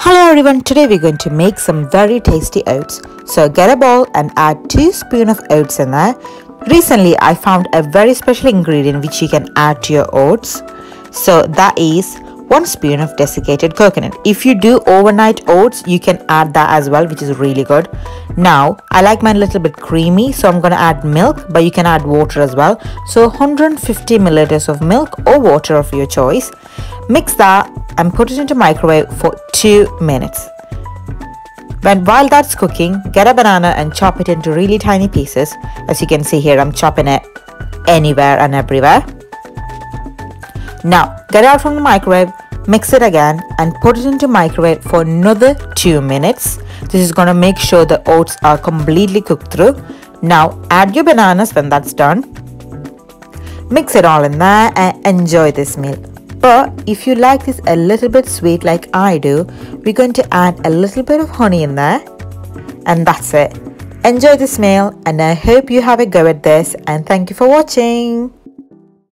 Hello everyone, today we're going to make some very tasty oats. So get a bowl and add 2 spoons of oats in there. Recently I found a very special ingredient which you can add to your oats. So that is 1 spoon of desiccated coconut. If you do overnight oats, you can add that as well, which is really good. Now I like mine a little bit creamy, so I'm going to add milk, but you can add water as well. So 150 milliliters of milk or water of your choice. Mix that and put it into microwave for 2 minutes. While that's cooking, get a banana and chop it into really tiny pieces. As you can see here, I'm chopping it anywhere and everywhere. Now get it out from the microwave, mix it again and put it into microwave for another 2 minutes. This is going to make sure the oats are completely cooked through. Now add your bananas when that's done. Mix it all in there and enjoy this meal. But if you like this a little bit sweet like I do, we're going to add a little bit of honey in there. And that's it. Enjoy this meal and I hope you have a go at this, and thank you for watching.